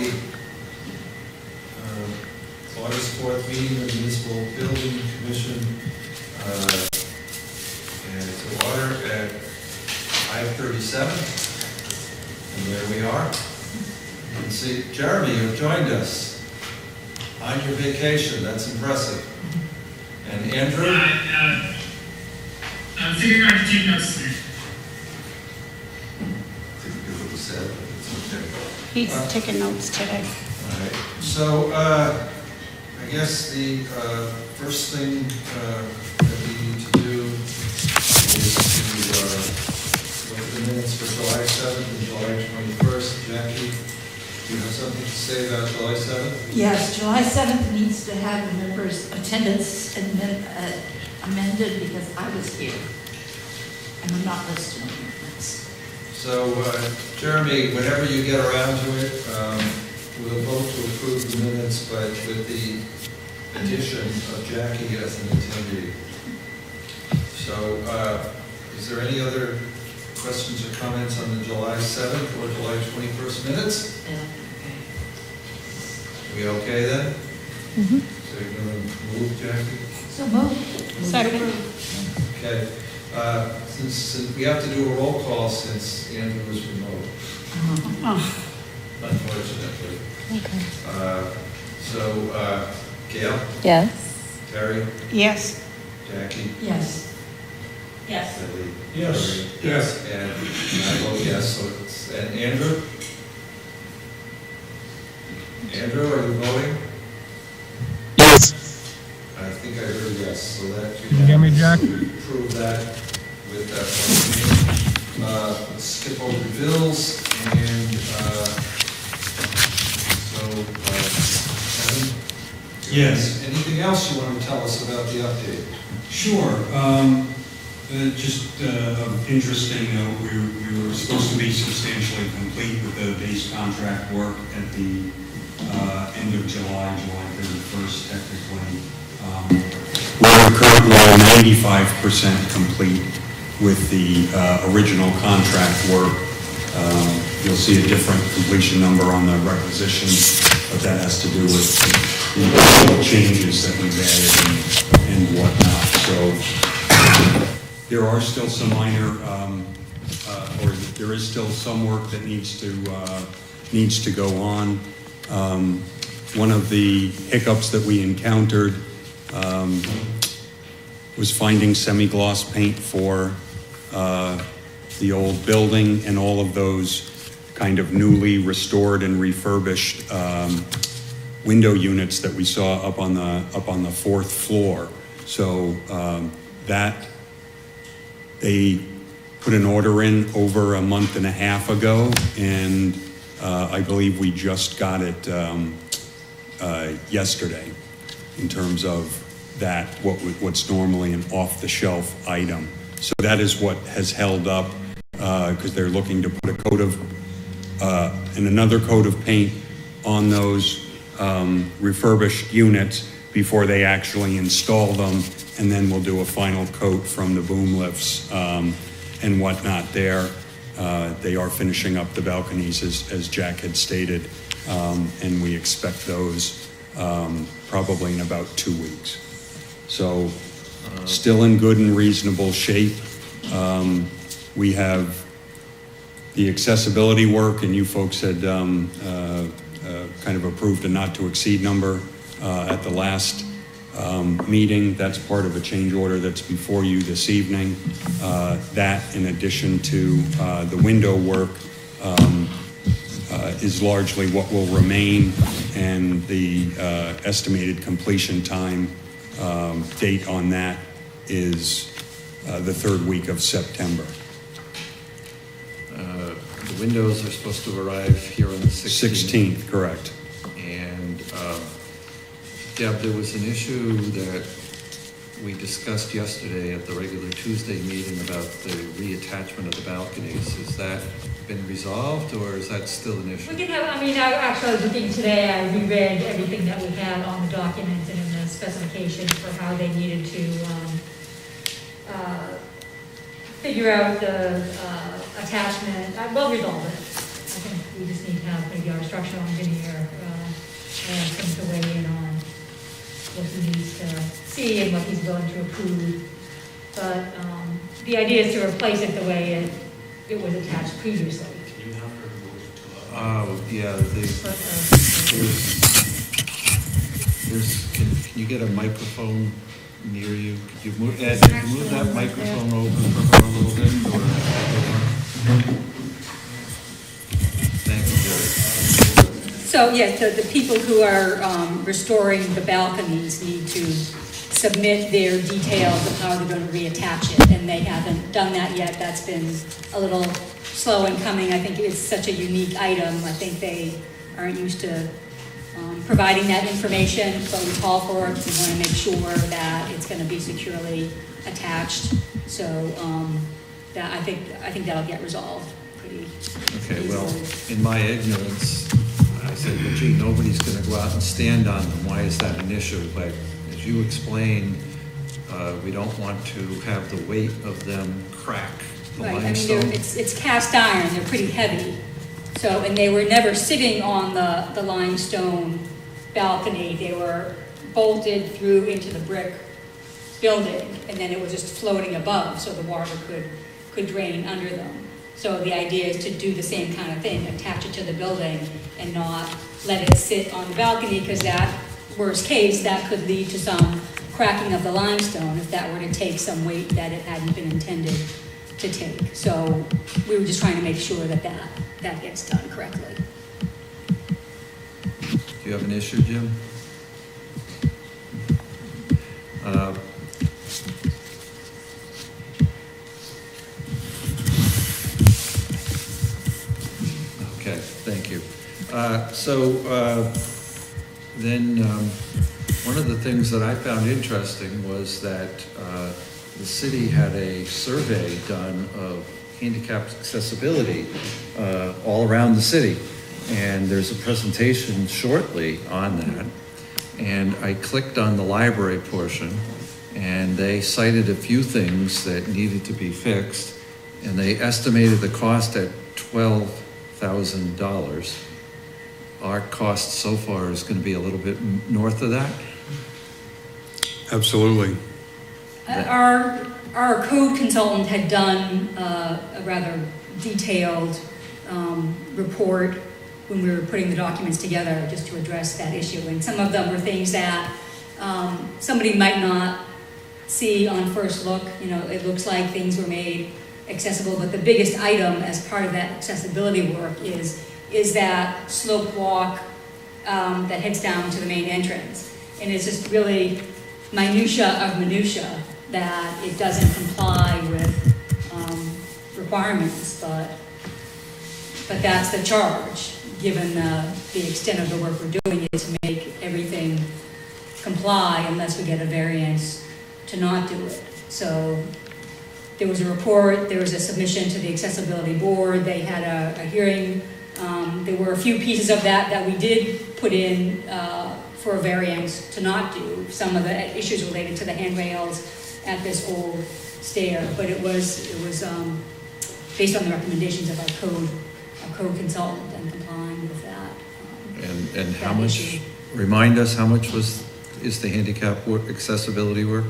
the August 4th meeting of the Municipal Building Commission and to order at 5:37. And there we are. You can see Jeremy, you've joined us on your vacation. That's impressive. And Andrew? I'm figuring out to take notes today. Didn't do what you said, but it's okay. He's taking notes today. All right. So, I guess the first thing that we need to do is to look at the minutes for July 7th and July 21st. Jackie, do you have something to say about July 7th? Yes, July 7th needs to have the members' attendance amended because I was here and I'm not listed on the minutes. So, Jeremy, whenever you get around to it, we'll vote to approve the minutes, but with the addition of Jackie as an attendee. So, is there any other questions or comments on the July 7th or July 21st minutes? Yeah, We okay then? Mm-hmm. So you're going to move, Jackie? so move. Second. Okay. Since we have to do a roll call since Andrew was remote, Oh, unfortunately. okay. Gail? Yes. Terry? Yes. Jackie? Yes. Yes. Billy? Yes. Terry? Yes. And I vote yes, so it's, and Andrew? Andrew, are you voting? Yes. I think I heard yes, so that. Can you hear me, Jack? So we approve that with that one. Let's skip over the bills and, Kevin? Yes. Anything else you want to tell us about the update? Sure. Just interesting, we were supposed to be substantially complete with the base contract work at the end of July 31st technically. We're currently 95% complete with the original contract work. You'll see a different completion number on the requisition, but that has to do with the changes that we've added and whatnot. So there are still some minor, or there is still some work that needs to go on. One of the hiccups that we encountered was finding semi-gloss paint for the old building and all of those kind of newly restored and refurbished window units that we saw up on the fourth floor. So that they put an order in over a month and a half ago, and I believe we just got it yesterday in terms of that, what's normally an off-the-shelf item. So that is what has held up, because they're looking to put a coat of, and another coat of paint on those refurbished units before they actually install them, and then we'll do a final coat from the boom lifts and whatnot there. They are finishing up the balconies, as Jack had stated, and we expect those probably in about 2 weeks. So still in good and reasonable shape. We have the accessibility work, and you folks had kind of approved a not to exceed number at the last meeting. That's part of a change order that's before you this evening. That, in addition to the window work, is largely what will remain, and the estimated completion time date on that is the third week of September. The windows are supposed to arrive here on the 16th. 16th, correct. And Deb, there was an issue that we discussed yesterday at the regular Tuesday meeting about the reattachment of the balconies. Has that been resolved, or is that still an issue? We can have, I actually was looking today, I reread everything that we had on the document and in the specifications for how they needed to figure out the attachment. We'll resolve it. I think we just need to have maybe our structural engineer, I asked him to weigh in on what he needs to see and what he's willing to approve. But the idea is to replace it the way it was attached previously. Oh, yeah, But, can you get a microphone near you? Could you move, Ed, could you move that microphone over for her a little bit, or? Thank you, Jerry. So, yes, the people who are restoring the balconies need to submit their details of how they're going to reattach it, and they haven't done that yet. That's been a little slow in coming. I think it's such a unique item. I think they aren't used to providing that information, so we call for it. We want to make sure that it's going to be securely attached. So that I think that'll get resolved pretty Okay, well, easily. in my ignorance, I said, well, gee, nobody's gonna go out and stand on them, why is that an issue? But as you explained, we don't want to have the weight of them crack the Right, I mean, limestone. it's cast iron, they're pretty heavy. So, and they were never sitting on the limestone balcony, they were bolted through into the brick building, and then it was just floating above, so the water could drain under them. So the idea is to do the same kind of thing, attach it to the building and not let it sit on the balcony, because that, worst case, that could lead to some cracking of the limestone if that were to take some weight that it hadn't been intended to take. So we were just trying to make sure that gets done correctly. Do you have an issue, Jim? Okay, thank you. Then one of the things that I found interesting was that the city had a survey done of handicap accessibility all around the city. And there's a presentation shortly on that. And I clicked on the library portion, and they cited a few things that needed to be fixed. And they estimated the cost at $12,000. Our cost so far is going to be a little bit north of that. Absolutely. Our code consultant had done a rather detailed report when we were putting the documents together just to address that issue. And some of them were things that somebody might not see on first look. You know, it looks like things were made accessible, but the biggest item as part of that accessibility work is that slope walk that heads down to the main entrance. And it's just really minutia of minutia that it doesn't comply with requirements, but that's the charge, given the extent of the work we're doing, is to make everything comply unless we get a variance to not do it. So there was a report, there was a submission to the accessibility board, they had a hearing. There were a few pieces of that we did put in for a variance to not do. Some of the issues related to the handrails at this old stair, but it was based on the recommendations of our code consultant and complying with that. And how that much, issue. remind us, how much is the handicap accessibility work?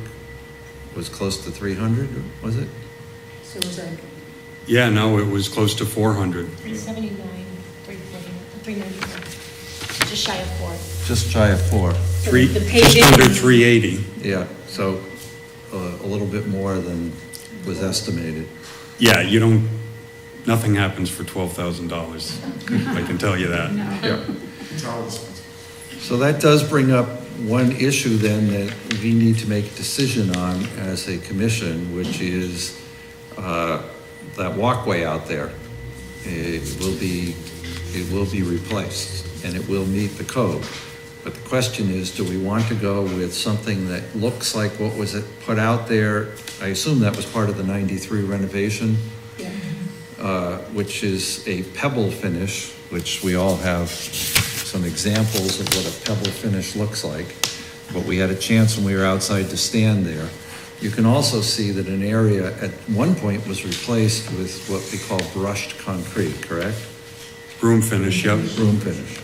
It was close to 300, was it? So it was like, Yeah, no, it was close to 400. 379, 340, 394, just shy of 4. Just shy of 4. Three, the just paving- under 380. Yeah, so a little bit more than was estimated. Yeah, nothing happens for $12,000. I can tell you that. Yeah. So that does bring up one issue then that we need to make a decision on as a commission, which is that walkway out there. It will be replaced and it will meet the code. But the question is, do we want to go with something that looks like what was put out there? I assume that was part of the 93 renovation. yeah. Which is a pebble finish, which we all have some examples of what a pebble finish looks like. But we had a chance when we were outside to stand there. You can also see that an area at one point was replaced with what we call brushed concrete, correct? Broom finish, yep. room finish.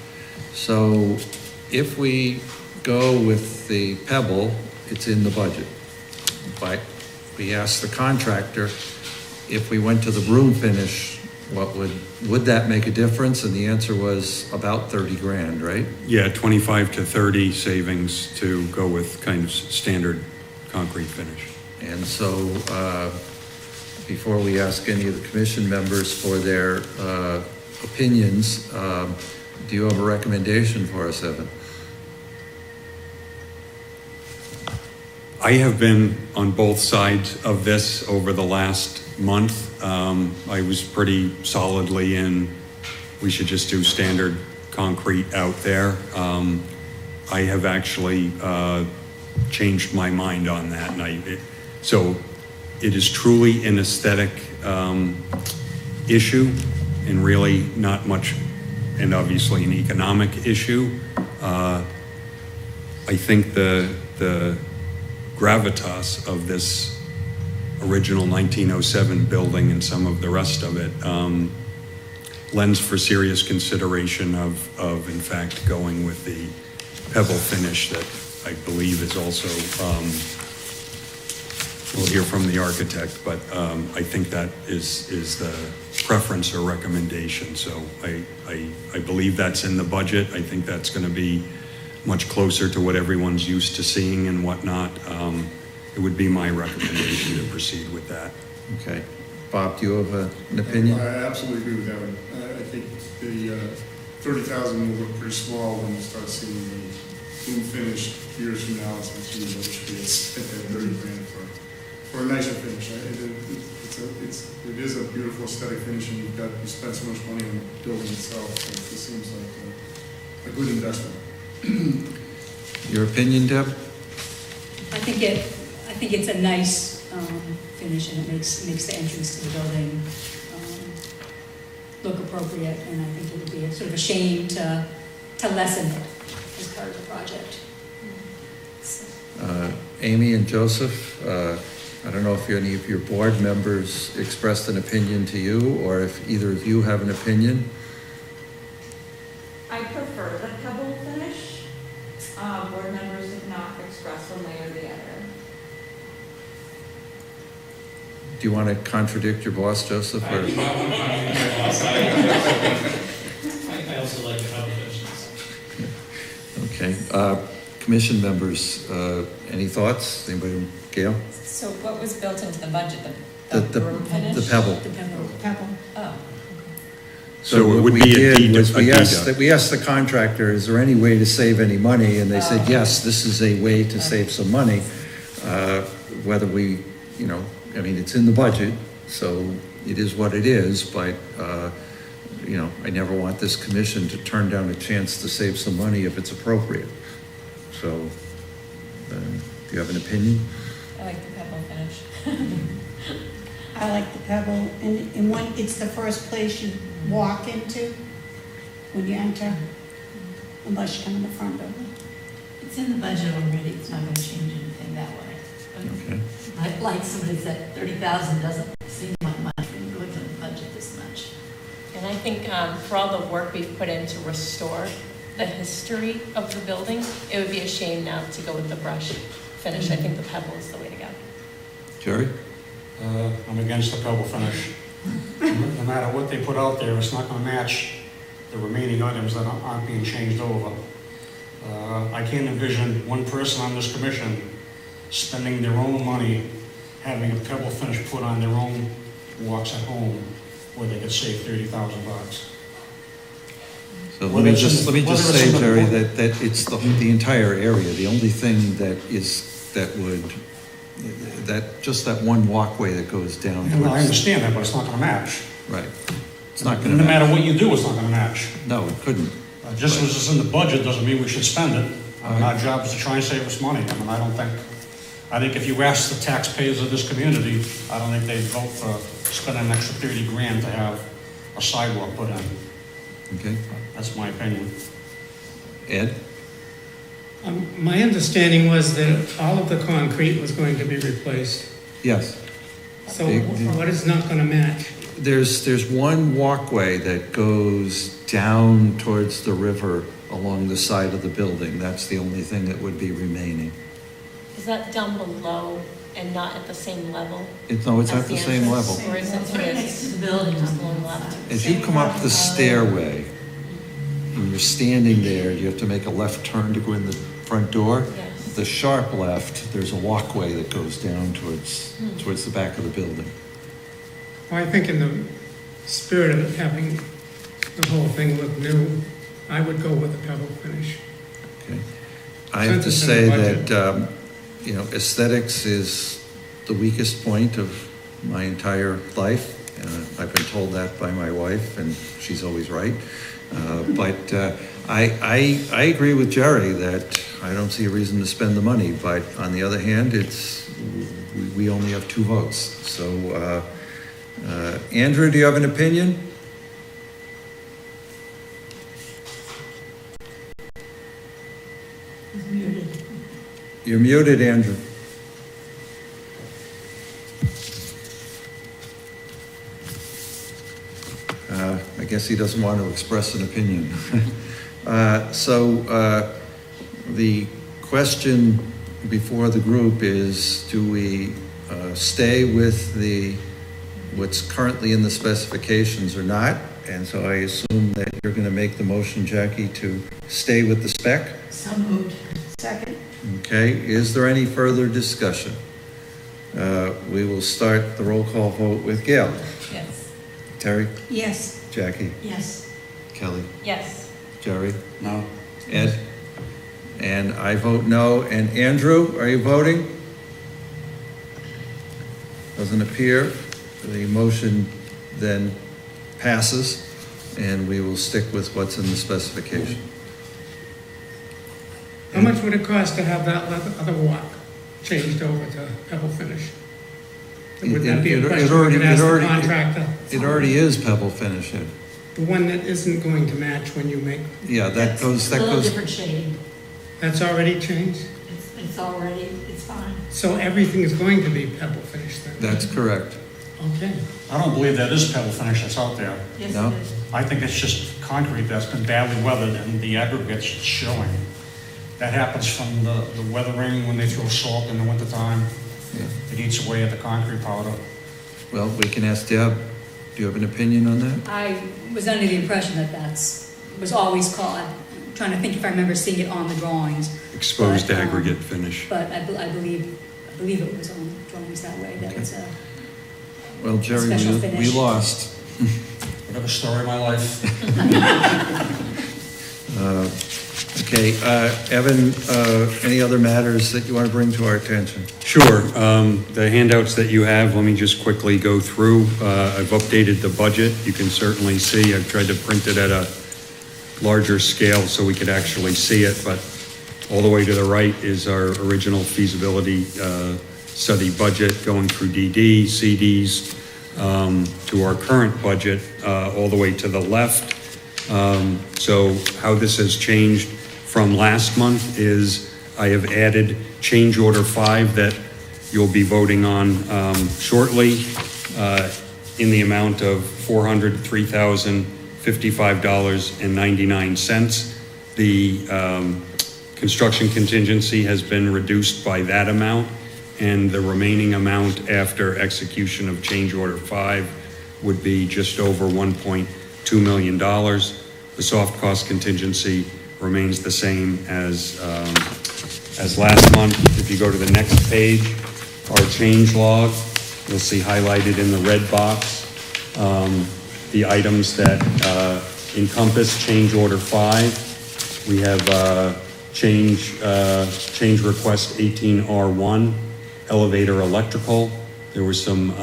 So if we go with the pebble, it's in the budget. But we asked the contractor, if we went to the broom finish, would that make a difference? And the answer was about 30 grand, right? Yeah, 25 to 30 savings to go with kind of standard concrete finish. And so, before we ask any of the commission members for their opinions, do you have a recommendation for us, Evan? I have been on both sides of this over the last month. I was pretty solidly in, we should just do standard concrete out there. I have actually changed my mind on that. And so it is truly an aesthetic issue and really not much, and obviously an economic issue. I think the gravitas of this original 1907 building and some of the rest of it lends for serious consideration of in fact going with the pebble finish that I believe is also, we'll hear from the architect, but I think that is the preference or recommendation. So I believe that's in the budget. I think that's going to be much closer to what everyone's used to seeing and whatnot. It would be my recommendation to proceed with that. Okay. Bob, do you have an opinion? I absolutely agree with Evan. I think the 30,000 will look pretty small when you start seeing the boom finish years from now. It's much easier, which should be at 30 grand for a nicer finish. It is a beautiful aesthetic finish, and you spent so much money on the building itself. So it seems like a good investment. Your opinion, Deb? I think it's a nice finish, and it makes the entrance to the building look appropriate, and I think it would be a sort of a shame to lessen it as part of the project. Amy and Joseph, I don't know if any of your board members expressed an opinion to you, or if either of you have an opinion. I prefer the pebble finish. Board members have not expressed one way or the other. Do you want to contradict your boss, Joseph? I Or? do not want to contradict my boss. I also like the pebble finish. Okay. Commission members, any thoughts? Anybody? Gail? So what was built into the budget, The room finish? the pebble. The pebble. Pebble. Oh, So it what would we be a did was we deduct. we asked the contractor, is there any way to save any money? And they said, yes, this is a way to save some money. Whether we, I mean, it's in the budget, so it is what it is, but, I never want this commission to turn down a chance to save some money if it's appropriate. So, do you have an opinion? I like the pebble finish. I like the pebble, and when it's the first place you walk into when you enter, unless you come in the front door. It's in the budget already, it's not gonna change anything that way. Okay. Like somebody said, 30,000 doesn't seem like much when you look at the budget this much. And I think for all the work we've put in to restore the history of the building, it would be a shame now to go with the brush finish. I think the pebble is the way to go. Jerry? I'm against the pebble finish. No matter what they put out there, it's not going to match the remaining items that aren't being changed over. I can't envision one person on this commission spending their own money, having a pebble finish put on their own walks at home, where they could save $30,000. So let Whether me it's just in the say, Jerry, book. that it's the entire area. The only thing that one walkway that goes down. And I towards- understand that, but it's not going to match. Right. It's not gonna No matter match. what you do, it's not going to match. No, it couldn't. Just because it's in the budget doesn't mean we should spend it. Our job is to try and save us money. I think if you ask the taxpayers of this community, I don't think they'd vote for spending an extra 30 grand to have a sidewalk put in. Okay. That's my opinion. Ed? My understanding was that all of the concrete was going to be replaced. Yes. So what is not going to match? there's one walkway that goes down towards the river along the side of the building. That's the only thing that would be remaining. Is that down below and not at the same level? No, it's as at the same level. entrance? Or is it Right next to the building. just along the left? As you come up the stairway, and you're standing there, you have to make a left turn to go in the front door. Yes. The sharp left, there's a walkway that goes down towards the back of the building. Well, I think in the spirit of having the whole thing look new, I would go with the pebble finish. Okay. I have to Since it's in say the that, aesthetics is the weakest point of my entire life. I've been told that by my wife, and she's always right. But I agree with Jerry that I don't see a reason to spend the money. But on the other hand, we only have 2 votes. So, Andrew, do you have an opinion? He's muted. You're muted, Andrew. I guess he doesn't want to express an opinion. The question before the group is, do we stay with what's currently in the specifications or not? And so I assume that you're going to make the motion, Jackie, to stay with the spec? So moved. Second. Okay, is there any further discussion? We will start the roll call vote with Gail. Yes. Terry? Yes. Jackie? Yes. Kelly? Yes. Jerry? No? Ed? And I vote no. And Andrew, are you voting? Doesn't appear. The motion then passes, and we will stick with what's in the specification. How much would it cost to have that other walk changed over to pebble finish? Would that be a question we could ask the contractor? It already is pebble finish. Ed. The one that isn't going to match when you make, Yeah, that goes, A little different shading. that's already changed? It's already, it's fine. So everything is going to be pebble finish then? That's correct. Okay. I don't believe that is pebble finish that's out there. Yes, No? it is. I think it's just concrete that's been badly weathered and the aggregate's showing. That happens from the weathering when they throw salt in the wintertime. Yeah. It eats away at the concrete powder. Well, we can ask Deb. Do you have an opinion on that? I was under the impression that was always called, I'm trying to think if I remember seeing it on the drawings, Exposed But, aggregate finish. but I believe it was on drawings that way, that it's a, Well, Jerry, Special we finish. lost. Whatever story of my life. Okay, Evan, any other matters that you want to bring to our attention? Sure. The handouts that you have, let me just quickly go through. I've updated the budget. You can certainly see, I've tried to print it at a larger scale so we could actually see it, but all the way to the right is our original feasibility study budget going through DD, CDs, to our current budget, all the way to the left. So how this has changed from last month is I have added change order 5 that you'll be voting on shortly in the amount of $403,055.99. The construction contingency has been reduced by that amount, and the remaining amount after execution of change order 5 would be just over $1.2 million. The soft cost contingency remains the same as last month. If you go to the next page, our change log, you'll see highlighted in the red box the items that encompass change order 5. We have change request 18R1, elevator electrical. There was some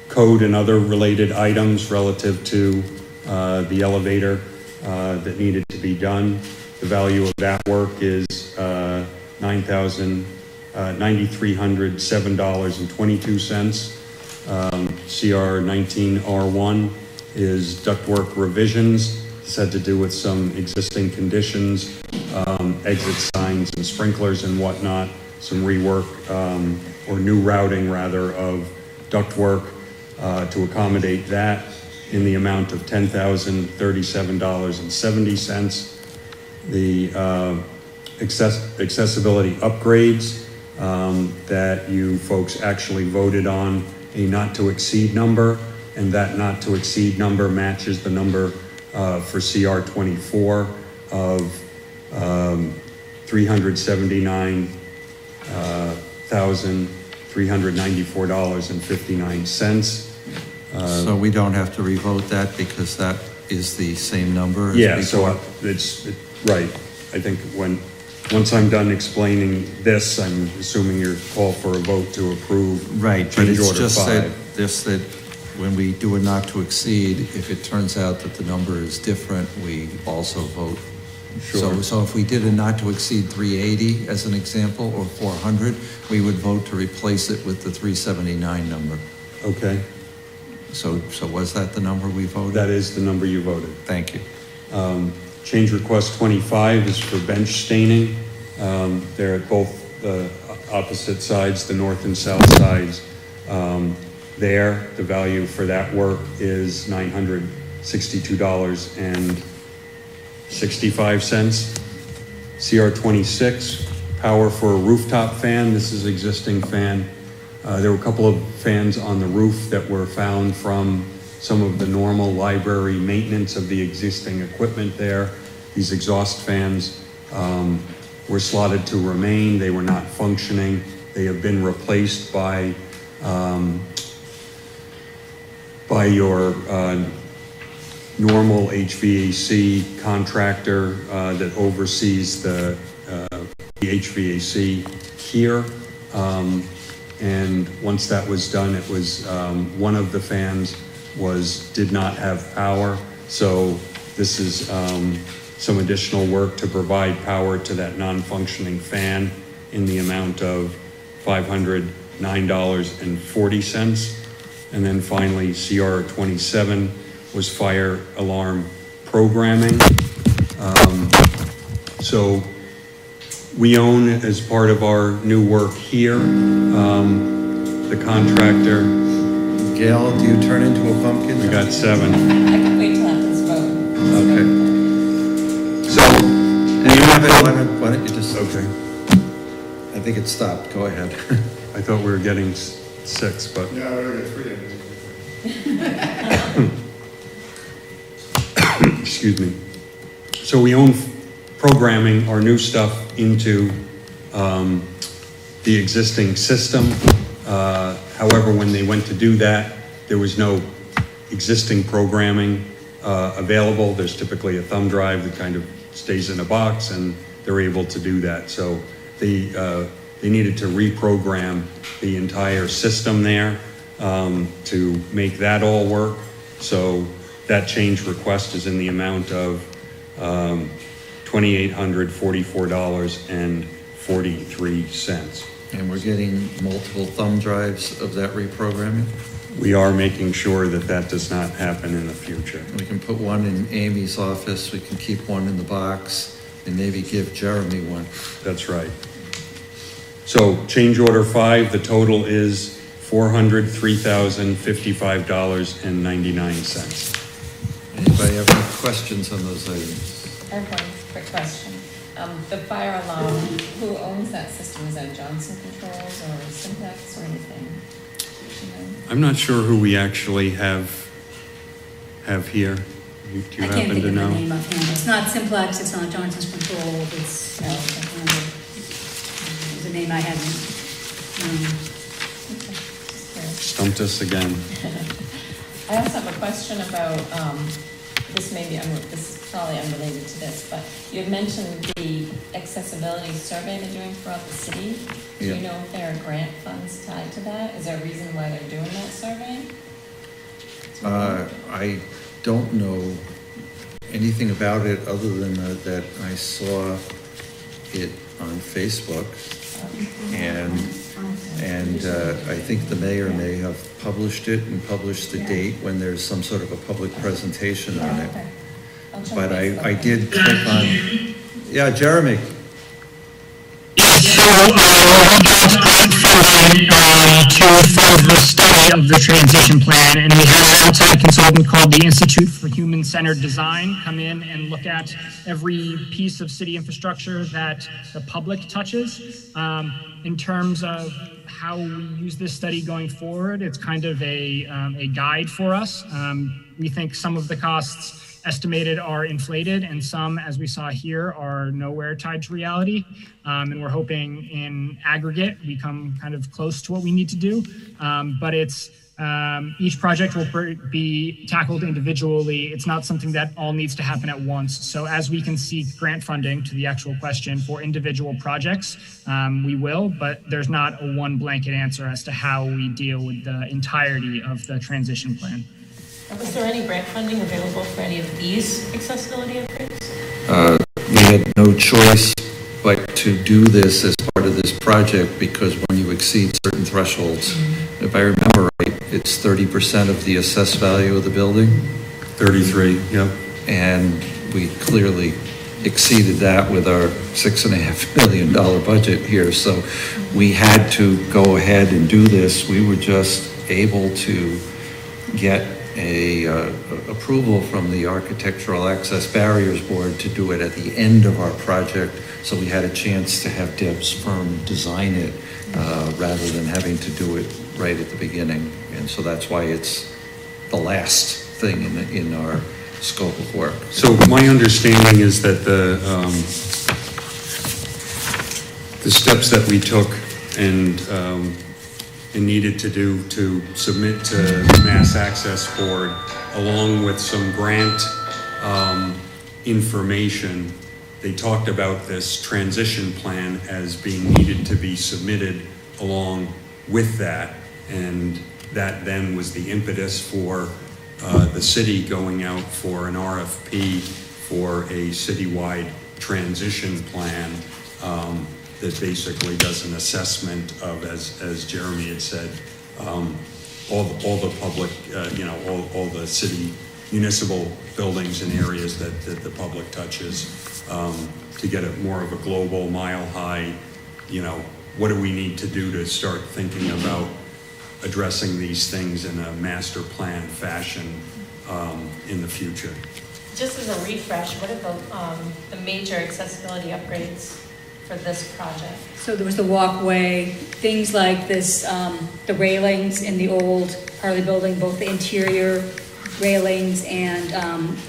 code and other related items relative to the elevator that needed to be done. The value of that work is $9,307.22. CR 19R1 is ductwork revisions. This had to do with some existing conditions, exit signs and sprinklers and whatnot, some rework or new routing rather of ductwork. to accommodate that in the amount of $10,037.70. The accessibility upgrades that you folks actually voted on a not to exceed number, and that not to exceed number matches the number for CR 24 of $379,394.59. So we don't have to revote that because that is the same number as Yeah, before? so right. I think once I'm done explaining this, I'm assuming you're called for a vote to approve. Right, but change it's order just 5. that when we do a not to exceed, if it turns out that the number is different, we also vote. Sure. So if we did a not to exceed 380 as an example, or 400, we would vote to replace it with the 379 number. Okay, So was that the number we voted? that is the number you voted. Thank you. Change request 25 is for bench staining. They're at both the opposite sides, the north and south sides. The value for that work is $962.65. CR 26, power for a rooftop fan. This is existing fan. There were a couple of fans on the roof that were found from some of the normal library maintenance of the existing equipment there. These exhaust fans were slotted to remain. They were not functioning. They have been replaced by your normal HVAC contractor that oversees the HVAC here. And once that was done, it was one of the fans did not have power. So this is some additional work to provide power to that non-functioning fan in the amount of $509.40. And then finally, CR 27 was fire alarm programming. So we own, as part of our new work here, the contractor. Gail, do you turn into a pumpkin? We got 7. I can wait till after this vote. Okay. So Why don't you just, okay. I think it stopped, go ahead. I thought we were getting 6, but Yeah, I already got 3 of them. excuse me. So we own programming our new stuff into the existing system. However, when they went to do that, there was no existing programming available. There's typically a thumb drive that kind of stays in a box, and they're able to do that. So they needed to reprogram the entire system there to make that all work. So that change request is in the amount of $2,844.43. And we're getting multiple thumb drives of that reprogramming? We are making sure that that does not happen in the future. We can put one in Amy's office, we can keep one in the box, and maybe give Jeremy one. That's right. So change order 5, the total is $403,055.99. Anybody have any questions on those items? I have one quick question. The fire alarm, who owns that system? Is that Johnson Controls or Simplex or anything? You know? I'm not sure who we actually have here. Do you I can't happen think to of the know? name offhand. It's not Simplex, it's not Johnson's Control, it's, the name I hadn't. Okay, just curious. Stumped us again. I also have a question about, this is probably unrelated to this, but you had mentioned the accessibility survey they're doing throughout the city. Do you Yeah. know if there are grant funds tied to that? Is there a reason why they're doing that survey? I don't know anything about it other than that I saw it on Facebook. And I think the mayor may have published it and published the date when there's some sort of a public presentation on it. Okay. I'll check But I Facebook. did click on, yeah, Jeremy. So, got grant funding to fund the study of the transition plan, and we had an outside consultant called the Institute for Human-Centered Design come in and look at every piece of city infrastructure that the public touches. In terms of how we use this study going forward, it's kind of a guide for us. We think some of the costs estimated are inflated, and some, as we saw here, are nowhere tied to reality. And we're hoping in aggregate we come kind of close to what we need to do. But it's each project will be tackled individually. It's not something that all needs to happen at once. So as we can seek grant funding, to the actual question, for individual projects, we will, but there's not a one blanket answer as to how we deal with the entirety of the transition plan. Was there any grant funding available for any of these accessibility upgrades? We had no choice but to do this as part of this project, because when you exceed certain thresholds, if I remember right, it's 30% of the assessed value of the building. 33, yeah. And we clearly exceeded that with our $6.5 million budget here. So we had to go ahead and do this. We were just able to get approval from the Architectural Access Barriers Board to do it at the end of our project, so we had a chance to have Deb's firm design it rather than having to do it right at the beginning. And so that's why it's the last thing in our scope of work. So my understanding is that the steps that we took and needed to do to submit to Mass Access Board, along with some grant information, they talked about this transition plan as being needed to be submitted along with that, and that then was the impetus for the city going out for an RFP for a citywide transition plan that basically does an assessment of, as Jeremy had said, all the public, all the city municipal buildings and areas that the public touches, to get it more of a global, mile-high, what do we need to do to start thinking about addressing these things in a master plan fashion in the future. Just as a refresh, what are the major accessibility upgrades for this project? So there was the walkway, things like this, the railings in the old Harley building, both the interior railings and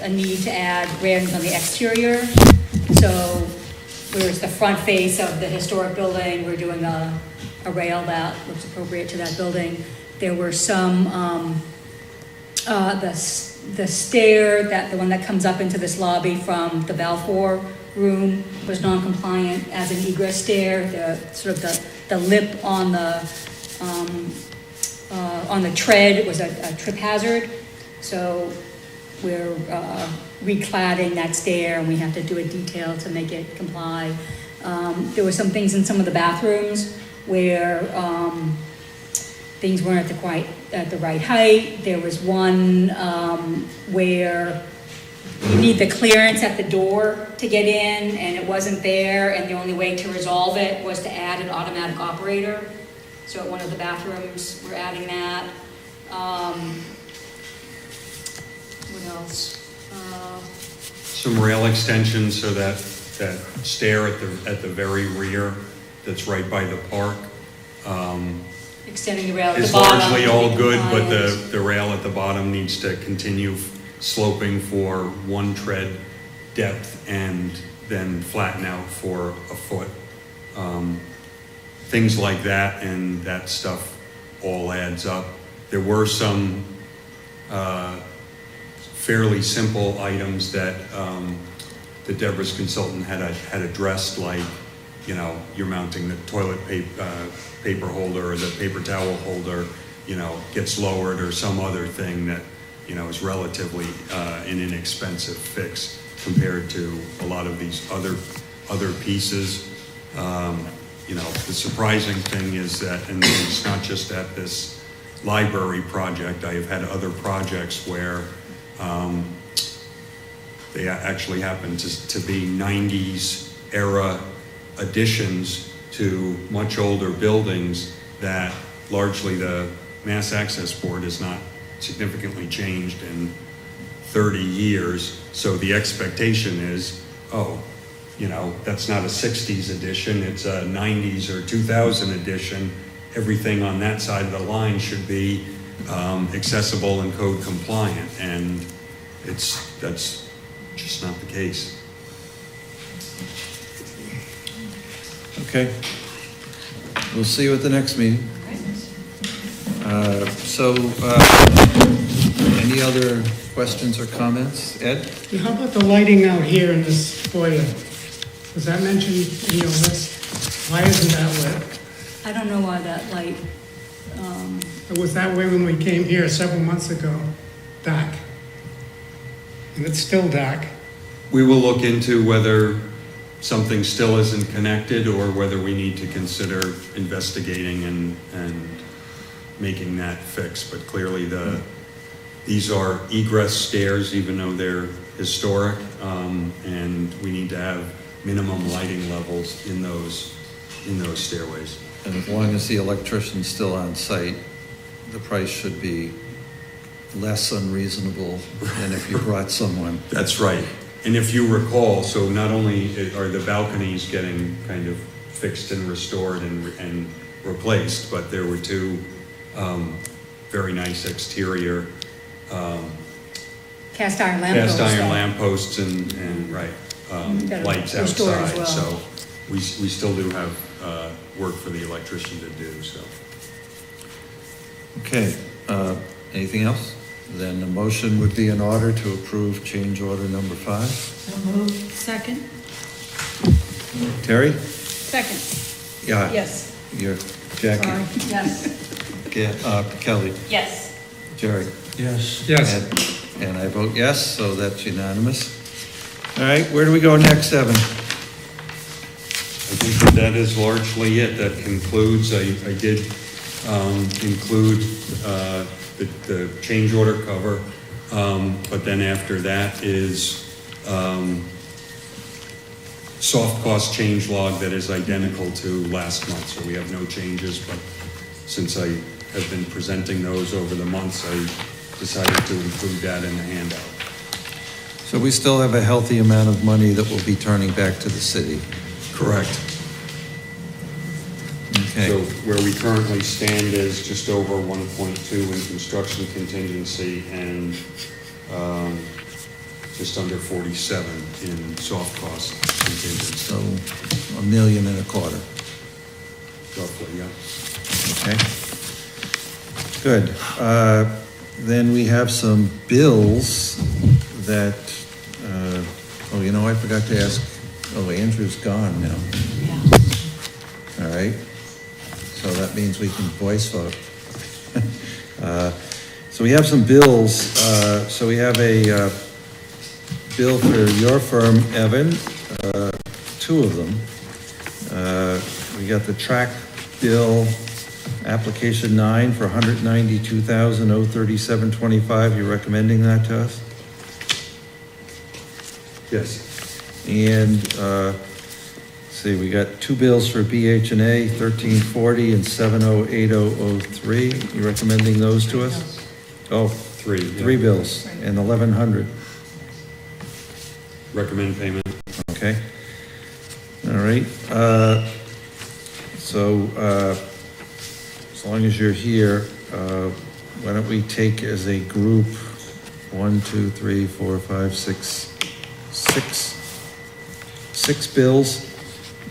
a need to add railings on the exterior. So whereas the front face of the historic building, we're doing a rail that looks appropriate to that building. There were some, the stair, the one that comes up into this lobby from the Balfour room was non-compliant as an egress stair. The lip on the tread was a trip hazard. So we're recladding that stair, and we have to do a detail to make it comply. There were some things in some of the bathrooms where things weren't at the right height. There was one where you need the clearance at the door to get in, and it wasn't there, and the only way to resolve it was to add an automatic operator. So at one of the bathrooms, we're adding that. What else? Some rail extensions, so that stair at the very rear that's right by the park Extending the rail at the is bottom. largely all good, but the rail at the bottom needs to continue sloping for 1 tread depth and then flatten out for a foot. Things like that, and that stuff all adds up. There were some fairly simple items that Deborah's consultant had addressed, like, you're mounting the toilet paper holder or the paper towel holder, gets lowered, or some other thing that, is relatively an inexpensive fix compared to a lot of these other pieces. The surprising thing is that, and it's not just at this library project, I have had other projects where they actually happen to be 90s era additions to much older buildings that largely the Mass Access Board has not significantly changed in 30 years. So the expectation is, oh, you know, that's not a 60s edition, it's a 90s or 2000 edition. Everything on that side of the line should be accessible and code compliant, and that's just not the case. Okay. We'll see you at the next meeting. Any other questions or comments? Ed? Yeah, how about the lighting out here in this foyer? Was that mentioned in your list? Why isn't that lit? I don't know why that light, It was that way when we came here several months ago, dark. And it's still dark. We will look into whether something still isn't connected or whether we need to consider investigating and making that fix. But clearly these are egress stairs, even though they're historic, and we need to have minimum lighting levels in those stairways. And as long as the electrician's still on site, the price should be less unreasonable than if you brought someone. That's right. And if you recall, so not only are the balconies getting kind of fixed and restored and replaced, but there were two very nice exterior cast iron lampposts. Lampposts and lights restored as outside. well. So we still do have work for the electrician to do, so. Okay, anything else? Then the motion would be in order to approve change order number 5. So moved. Second? Terry? Second. Yeah. Yes. You're Jackie? Sorry. Yes. Kelly? Yes. Jerry? Yes. Yes. And I vote yes, so that's unanimous. All right, where do we go next, Evan? I think that is largely it. That concludes, I did include the change order cover, but then after that is soft cost change log that is identical to last month. So we have no changes, but since I have been presenting those over the months, I decided to include that in the handout. So we still have a healthy amount of money that will be turning back to the city. Correct. Okay. So where we currently stand is just over 1.2 in construction contingency and just under 47 in soft cost contingency. So $1.25 million. Roughly, yeah. Okay. Good. Then we have some bills that, I forgot to ask, Andrew's gone now. Yeah. All right. So that means we can voice vote. So we have some bills. So we have a bill for your firm, Evan, 2 of them. We got the track bill, application 9 for $192,037.25. You're recommending that to us? Yes. And, see, we got 2 bills for BH&A, 1340 and 708003. You recommending those to us? Oh, 3. Yeah. 3 bills and 1,100. Recommend payment. Okay. All right. So as long as you're here, why don't we take as a group 1, 2, 3, 4, 5, 6 bills.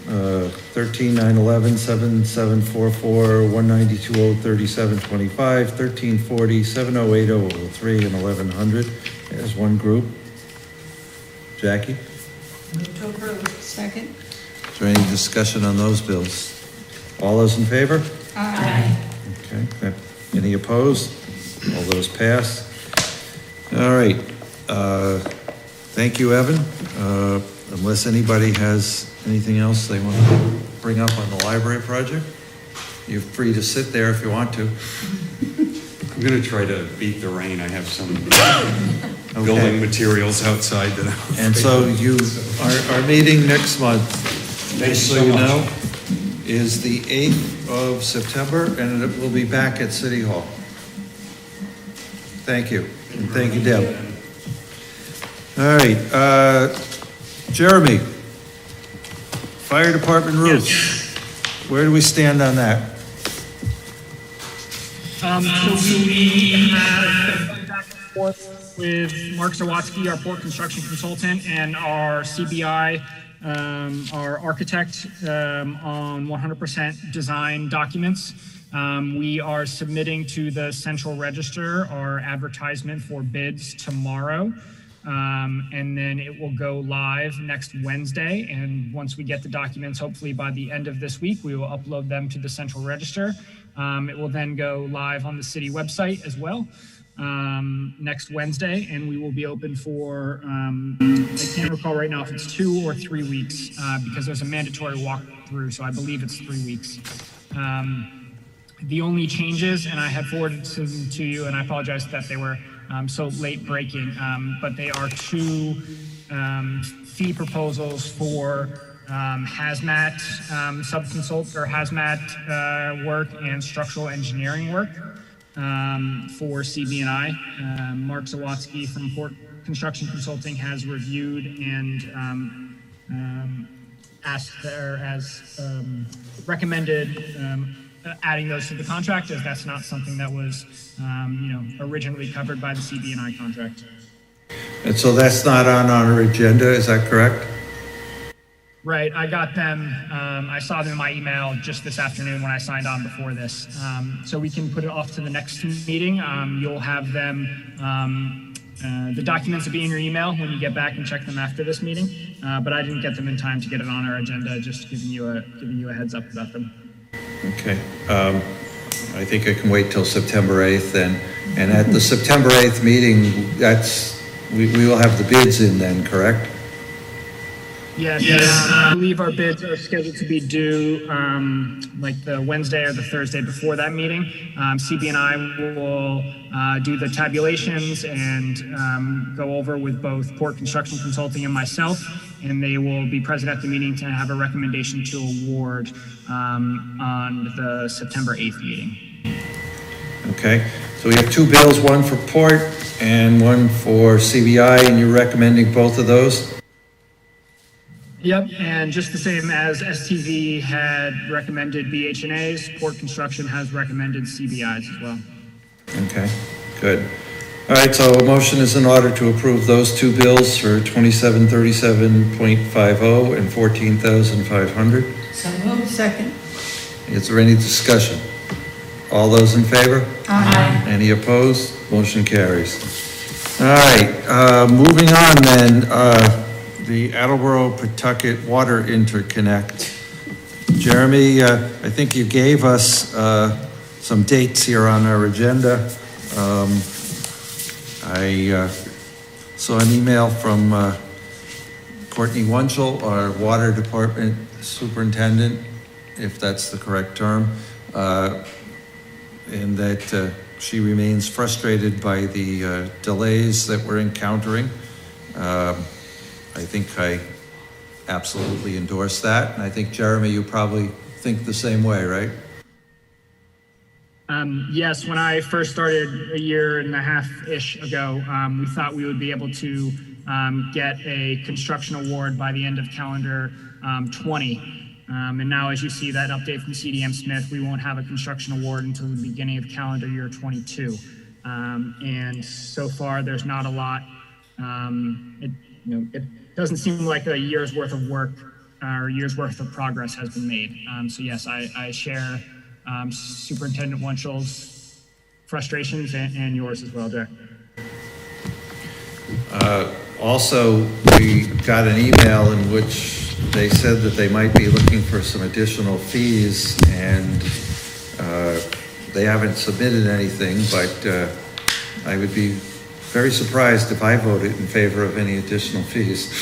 13,911, 7744, 192,037.25, 1340, 708003, and 1100 as one group. Jackie? Move to approve. Second. Is there any discussion on those bills? All those in favor? Aye. Okay. Any opposed? All those pass. All right. Thank you, Evan. Unless anybody has anything else they want to bring up on the library project, you're free to sit there if you want to. I'm going to try to beat the rain. I have some building materials outside that And so you are meeting next month. Thanks so so you much. know. is the 8th of September, and it will be back at City Hall. Thank you. And thank you, Deb. All right, Jeremy, Fire Department roofs. Where do we stand on that? So we have been back and forth with Mark Zawatsky, our port construction consultant, and our CBI, our architect, on 100% design documents. We are submitting to the Central Register our advertisement for bids tomorrow. And then it will go live next Wednesday. And once we get the documents, hopefully by the end of this week, we will upload them to the Central Register. It will then go live on the city website as well next Wednesday. And we will be open for, I can't recall right now if it's 2 or 3 weeks because there's a mandatory walkthrough. So I believe it's 3 weeks. The only changes, and I had forwarded them to you, and I apologize that they were so late breaking, but they are 2 fee proposals for hazmat subconsult or hazmat work and structural engineering work for CB&I. Mark Zawatsky from Port Construction Consulting has reviewed and asked or has recommended adding those to the contract, as that's not something that was, originally covered by the CB&I contract. And so that's not on our agenda, is that correct? Right, I got them, I saw them in my email just this afternoon when I signed on before this. So we can put it off to the next meeting. You'll have them, the documents will be in your email when you get back and check them after this meeting. But I didn't get them in time to get it on our agenda, just giving you a heads up about them. Okay, I think I can wait till September 8th then. And at the September 8th meeting, we will have the bids in then, correct? Yes, I believe our bids are scheduled to be due like the Wednesday or the Thursday before that meeting. CB&I will do the tabulations and go over with both Port Construction Consulting and myself, and they will be present at the meeting to have a recommendation to award on the September 8th meeting. Okay, so we have 2 bills, one for Port and one for CBI, and you're recommending both of those? Yep, and just the same as STV had recommended BH&As, Port Construction has recommended CBIs as well. Okay, good. All right, so a motion is in order to approve those 2 bills for $2737.50 and $14,500. So moved. Second. Is there any discussion? All those in favor? Aye. Any opposed? Motion carries. All right, moving on then, the Attleboro Pawtucket Water Interconnect. Jeremy, I think you gave us some dates here on our agenda. I saw an email from Courtney Wunschel, our Water Department Superintendent, if that's the correct term, in that she remains frustrated by the delays that we're encountering. I think I absolutely endorse that, and I think, Jeremy, you probably think the same way, right? Yes, when I first started a 1.5-ish years ago, we thought we would be able to get a construction award by the end of calendar 20. And now, as you see that update from CDM Smith, we won't have a construction award until the beginning of calendar year 22. And so far, there's not a lot. It doesn't seem like a year's worth of work or a year's worth of progress has been made. So yes, I share Superintendent Wunschel's frustrations and yours as well, Jack. Also, we got an email in which they said that they might be looking for some additional fees, and they haven't submitted anything, but I would be very surprised if I voted in favor of any additional fees.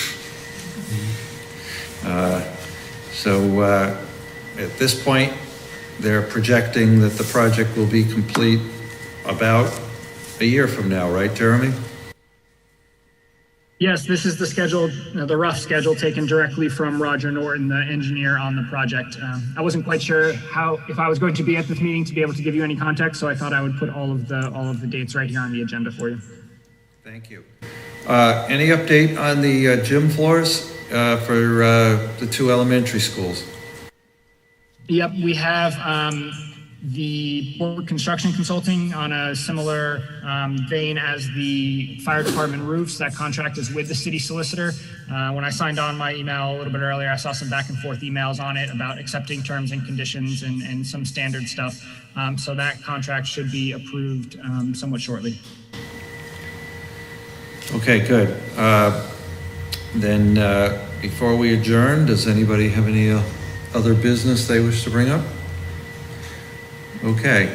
So at this point, they're projecting that the project will be complete about a year from now, right, Jeremy? Yes, this is the schedule, the rough schedule taken directly from Roger Norton, the engineer on the project. I wasn't quite sure if I was going to be at this meeting to be able to give you any context, so I thought I would put all of the dates right here on the agenda for you. Thank you. Any update on the gym floors for the 2 elementary schools? Yep, we have the Board Construction Consulting on a similar vein as the fire department roofs. That contract is with the city solicitor. When I signed on my email a little bit earlier, I saw some back and forth emails on it about accepting terms and conditions and some standard stuff. So that contract should be approved somewhat shortly. Okay, good. Then before we adjourn, does anybody have any other business they wish to bring up? Okay,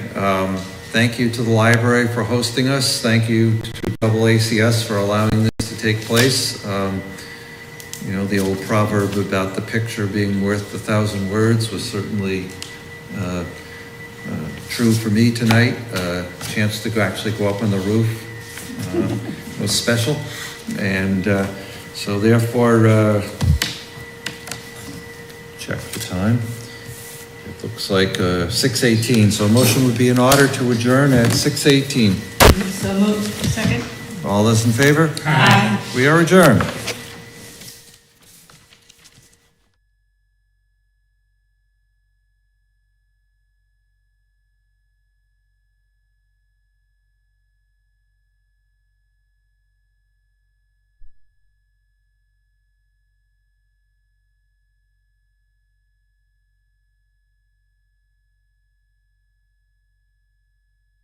thank you to the library for hosting us. Thank you to AACS for allowing this to take place. You know, the old proverb about the picture being worth 1,000 words was certainly true for me tonight. Chance to actually go up on the roof was special. And so therefore, check the time. It looks like 6:18, so a motion would be in order to adjourn at 6:18. So moved. Second? All those in favor? Aye. We are adjourned.